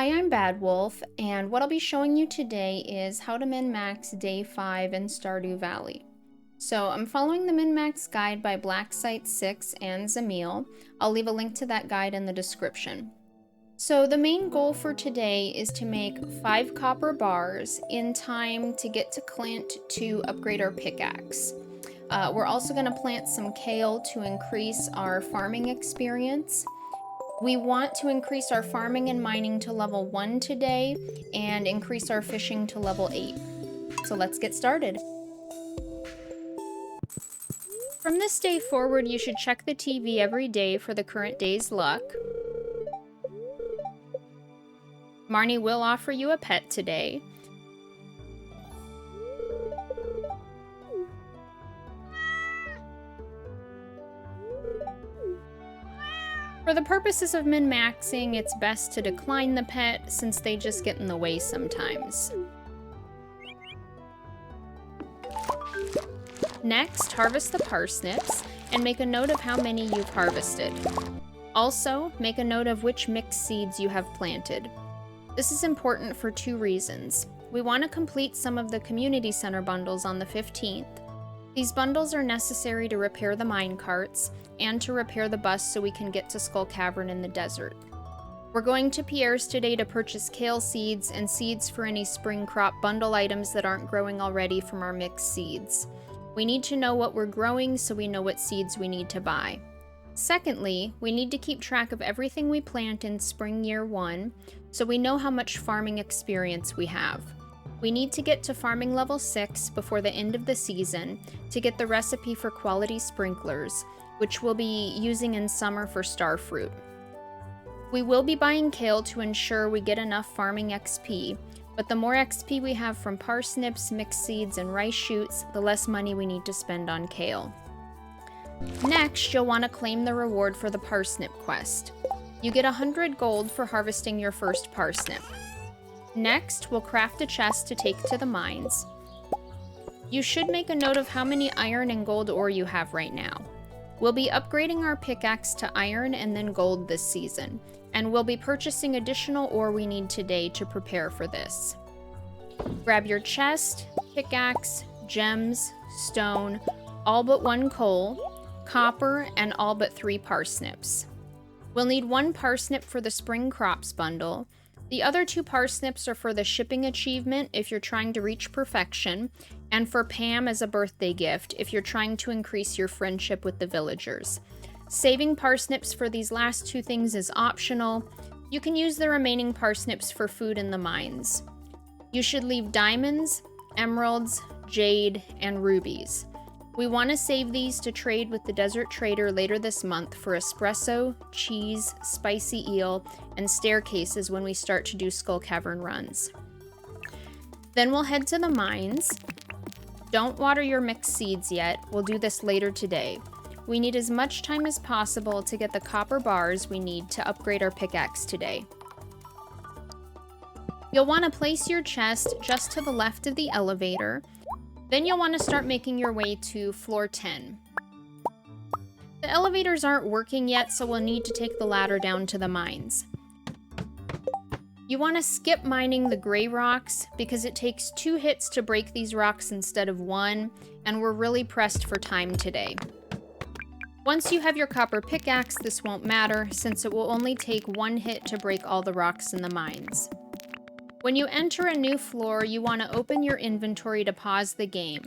Hi, I'm Bad Wolf, and what I'll be showing you today is how to min-max Day 5 in Stardew Valley. So I'm following the min-max guide by Blacksite6 and Zamil. I'll leave a link to that guide in the description. So the main goal for today is to make 5 copper bars in time to get to Clint to upgrade our pickaxe. We're also going to plant some kale to increase our farming experience. We want to increase our farming and mining to level 1 today and increase our fishing to level 8. So let's get started. From this day forward, you should check the TV every day for the current day's luck. Marnie will offer you a pet today. For the purposes of min-maxing, it's best to decline the pet since they just get in the way sometimes. Next, harvest the parsnips and make a note of how many you've harvested. Also, make a note of which mixed seeds you have planted. This is important for 2 reasons. We want to complete some of the community center bundles on the 15th. These bundles are necessary to repair the mine carts and to repair the bus so we can get to Skull Cavern in the desert. We're going to Pierre's today to purchase kale seeds and seeds for any spring crop bundle items that aren't growing already from our mixed seeds. We need to know what we're growing so we know what seeds we need to buy. Secondly, we need to keep track of everything we plant in spring year 1 so we know how much farming experience we have. We need to get to farming level 6 before the end of the season to get the recipe for quality sprinklers, which we'll be using in summer for starfruit. We will be buying kale to ensure we get enough farming XP, but the more XP we have from parsnips, mixed seeds, and rice shoots, the less money we need to spend on kale. Next, you'll want to claim the reward for the parsnip quest. You get 100 gold for harvesting your first parsnip. Next, we'll craft a chest to take to the mines. You should make a note of how many iron and gold ore you have right now. We'll be upgrading our pickaxe to iron and then gold this season, and we'll be purchasing additional ore we need today to prepare for this. Grab your chest, pickaxe, gems, stone, all but 1 coal, copper, and all but 3 parsnips. We'll need 1 parsnip for the spring crops bundle. The other 2 parsnips are for the shipping achievement if you're trying to reach perfection, and for Pam as a birthday gift if you're trying to increase your friendship with the villagers. Saving parsnips for these last 2 things is optional. You can use the remaining parsnips for food in the mines. You should leave diamonds, emeralds, jade, and rubies. We want to save these to trade with the desert trader later this month for espresso, cheese, spicy eel, and staircases when we start to do Skull Cavern runs. Then we'll head to the mines. Don't water your mixed seeds yet, we'll do this later today. We need as much time as possible to get the copper bars we need to upgrade our pickaxe today. You'll want to place your chest just to the left of the elevator. Then you'll want to start making your way to floor 10. The elevators aren't working yet, so we'll need to take the ladder down to the mines. You want to skip mining the gray rocks because it takes 2 hits to break these rocks instead of 1, and we're really pressed for time today. Once you have your copper pickaxe, this won't matter since it will only take 1 hit to break all the rocks in the mines. When you enter a new floor, you want to open your inventory to pause the game.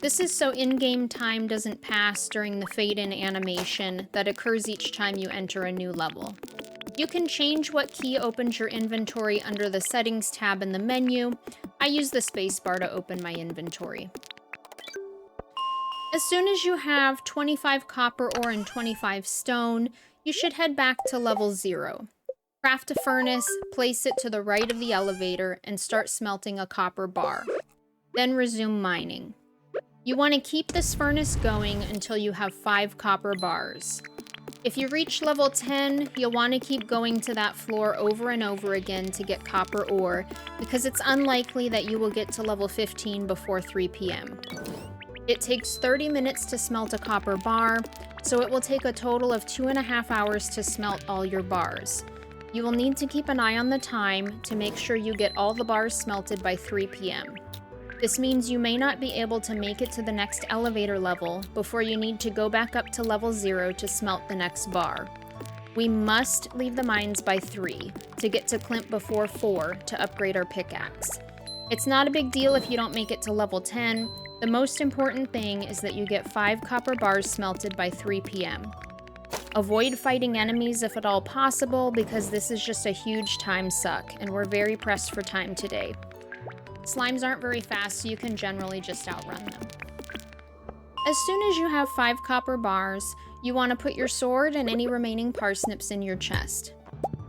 This is so in-game time doesn't pass during the fade-in animation that occurs each time you enter a new level. You can change what key opens your inventory under the Settings tab in the menu. I use the spacebar to open my inventory. As soon as you have 25 copper ore and 25 stone, you should head back to level 0. Craft a furnace, place it to the right of the elevator, and start smelting a copper bar. Then resume mining. You want to keep this furnace going until you have 5 copper bars. If you reach level 10, you'll want to keep going to that floor over and over again to get copper ore, because it's unlikely that you will get to level 15 before 3 p.m. It takes 30 minutes to smelt a copper bar, so it will take a total of 2.5 hours to smelt all your bars. You will need to keep an eye on the time to make sure you get all the bars smelted by 3 p.m. This means you may not be able to make it to the next elevator level before you need to go back up to level 0 to smelt the next bar. We must leave the mines by 3 to get to Clint before 4 to upgrade our pickaxe. It's not a big deal if you don't make it to level 10. The most important thing is that you get 5 copper bars smelted by 3 p.m. Avoid fighting enemies if at all possible, because this is just a huge time suck, and we're very pressed for time today. Slimes aren't very fast, so you can generally just outrun them. As soon as you have 5 copper bars, you want to put your sword and any remaining parsnips in your chest.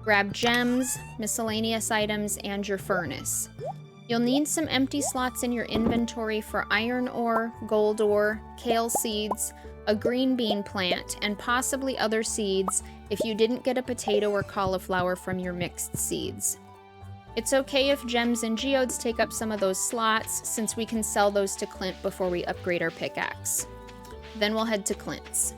Grab gems, miscellaneous items, and your furnace. You'll need some empty slots in your inventory for iron ore, gold ore, kale seeds, a green bean plant, and possibly other seeds if you didn't get a potato or cauliflower from your mixed seeds. It's okay if gems and geodes take up some of those slots, since we can sell those to Clint before we upgrade our pickaxe. Then we'll head to Clint's.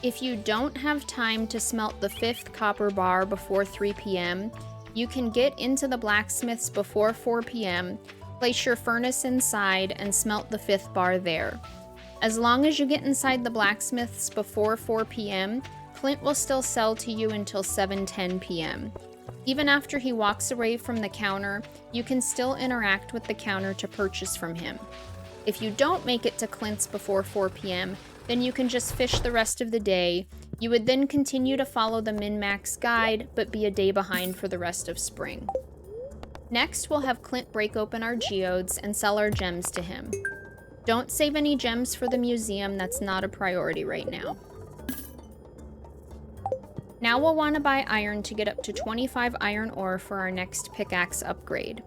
If you don't have time to smelt the 5th copper bar before 3 p.m., you can get into the blacksmith's before 4 p.m., place your furnace inside, and smelt the 5th bar there. As long as you get inside the blacksmith's before 4 p.m., Clint will still sell to you until 7:10 p.m. Even after he walks away from the counter, you can still interact with the counter to purchase from him. If you don't make it to Clint's before 4 p.m., then you can just fish the rest of the day. You would then continue to follow the min-max guide, but be a day behind for the rest of spring. Next, we'll have Clint break open our geodes and sell our gems to him. Don't save any gems for the museum, that's not a priority right now. Now we'll want to buy iron to get up to 25 iron ore for our next pickaxe upgrade.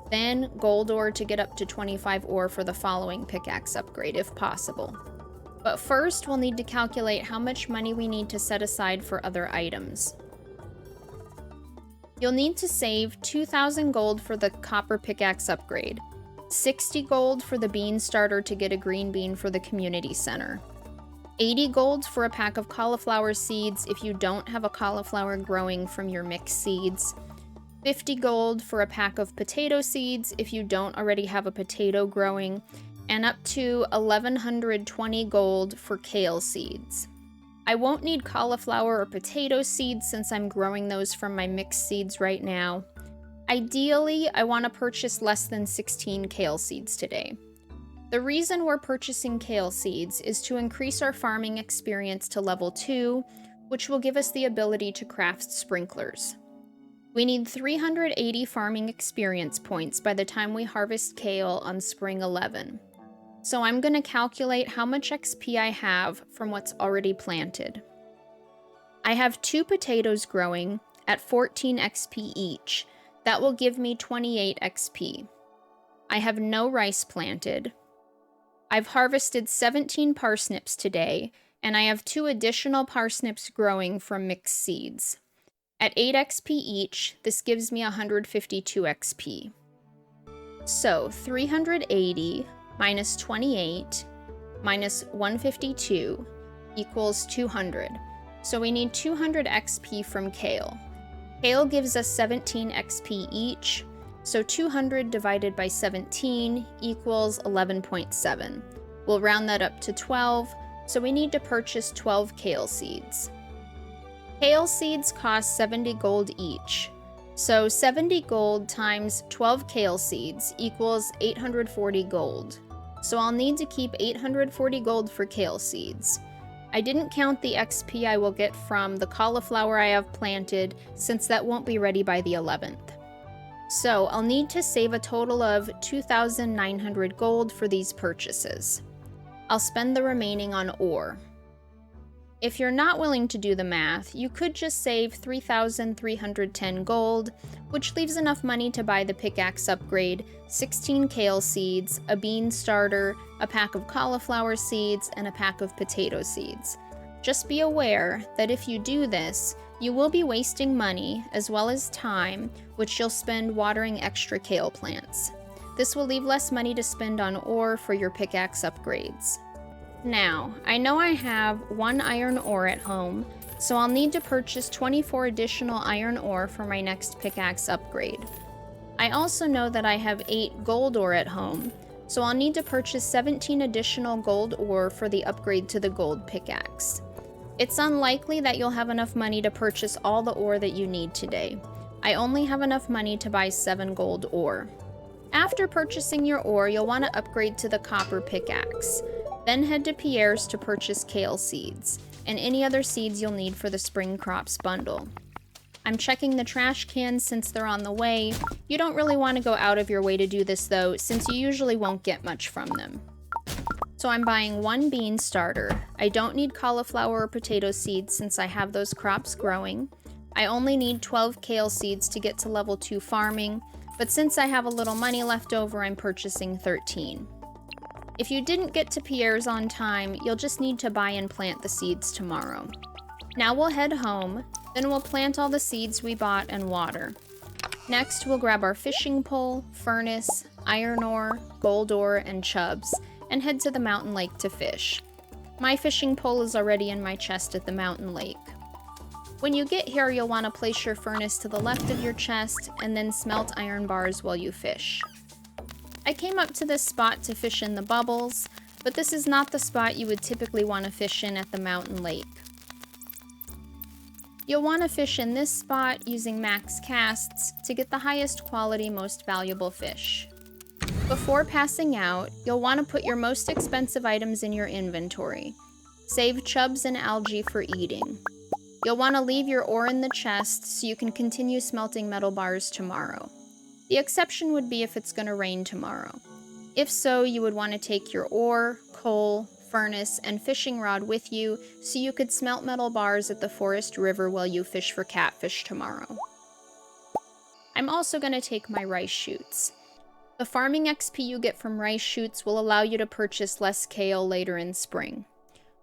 Then gold ore to get up to 25 ore for the following pickaxe upgrade, if possible. But first, we'll need to calculate how much money we need to set aside for other items. You'll need to save 2,000 gold for the copper pickaxe upgrade, 60 gold for the bean starter to get a green bean for the community center, 80 gold for a pack of cauliflower seeds if you don't have a cauliflower growing from your mixed seeds, 50 gold for a pack of potato seeds if you don't already have a potato growing, and up to 1,120 gold for kale seeds. I won't need cauliflower or potato seeds since I'm growing those from my mixed seeds right now. Ideally, I want to purchase less than 16 kale seeds today. The reason we're purchasing kale seeds is to increase our farming experience to level 2, which will give us the ability to craft sprinklers. We need 380 farming experience points by the time we harvest kale on spring 11. So I'm going to calculate how much XP I have from what's already planted. I have 2 potatoes growing at 14 XP each. That will give me 28 XP. I have no rice planted. I've harvested 17 parsnips today, and I have 2 additional parsnips growing from mixed seeds. At 8 XP each, this gives me 152 XP. So 380 minus 28 minus 152 equals 200. So we need 200 XP from kale. Kale gives us 17 XP each, so 200 divided by 17 equals 11.7. We'll round that up to 12, so we need to purchase 12 kale seeds. Kale seeds cost 70 gold each, so 70 gold times 12 kale seeds equals 840 gold. So I'll need to keep 840 gold for kale seeds. I didn't count the XP I will get from the cauliflower I have planted, since that won't be ready by the 11th. So I'll need to save a total of 2,900 gold for these purchases. I'll spend the remaining on ore. If you're not willing to do the math, you could just save 3,310 gold, which leaves enough money to buy the pickaxe upgrade, 16 kale seeds, a bean starter, a pack of cauliflower seeds, and a pack of potato seeds. Just be aware that if you do this, you will be wasting money as well as time, which you'll spend watering extra kale plants. This will leave less money to spend on ore for your pickaxe upgrades. Now, I know I have 1 iron ore at home, so I'll need to purchase 24 additional iron ore for my next pickaxe upgrade. I also know that I have 8 gold ore at home, so I'll need to purchase 17 additional gold ore for the upgrade to the gold pickaxe. It's unlikely that you'll have enough money to purchase all the ore that you need today. I only have enough money to buy 7 gold ore. After purchasing your ore, you'll want to upgrade to the copper pickaxe. Then head to Pierre's to purchase kale seeds, and any other seeds you'll need for the spring crops bundle. I'm checking the trash cans since they're on the way. You don't really want to go out of your way to do this though, since you usually won't get much from them. So I'm buying 1 bean starter. I don't need cauliflower or potato seeds since I have those crops growing. I only need 12 kale seeds to get to level 2 farming, but since I have a little money left over, I'm purchasing 13. If you didn't get to Pierre's on time, you'll just need to buy and plant the seeds tomorrow. Now we'll head home, then we'll plant all the seeds we bought and water. Next, we'll grab our fishing pole, furnace, iron ore, gold ore, and chubs, and head to the mountain lake to fish. My fishing pole is already in my chest at the mountain lake. When you get here, you'll want to place your furnace to the left of your chest, and then smelt iron bars while you fish. I came up to this spot to fish in the bubbles, but this is not the spot you would typically want to fish in at the mountain lake. You'll want to fish in this spot using max casts to get the highest quality, most valuable fish. Before passing out, you'll want to put your most expensive items in your inventory. Save chubs and algae for eating. You'll want to leave your ore in the chest so you can continue smelting metal bars tomorrow. The exception would be if it's going to rain tomorrow. If so, you would want to take your ore, coal, furnace, and fishing rod with you so you could smelt metal bars at the forest river while you fish for catfish tomorrow. I'm also going to take my rice shoots. The farming XP you get from rice shoots will allow you to purchase less kale later in spring.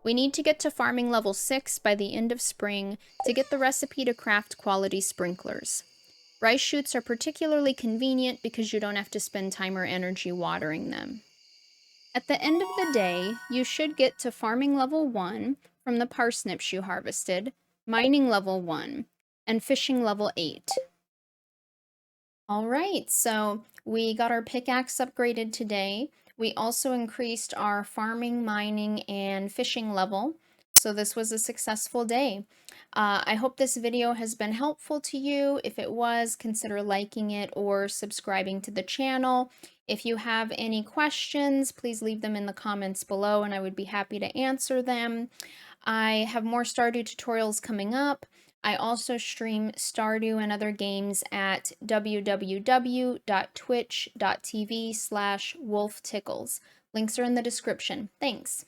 We need to get to farming level 6 by the end of spring to get the recipe to craft quality sprinklers. Rice shoots are particularly convenient because you don't have to spend time or energy watering them. At the end of the day, you should get to farming level 1 from the parsnips you harvested, mining level 1, and fishing level 8. Alright, so we got our pickaxe upgraded today. We also increased our farming, mining, and fishing level, so this was a successful day. I hope this video has been helpful to you. If it was, consider liking it or subscribing to the channel. If you have any questions, please leave them in the comments below and I would be happy to answer them. I have more Stardew tutorials coming up. I also stream Stardew and other games at www.twitch.tv/wolftickles. Links are in the description. Thanks.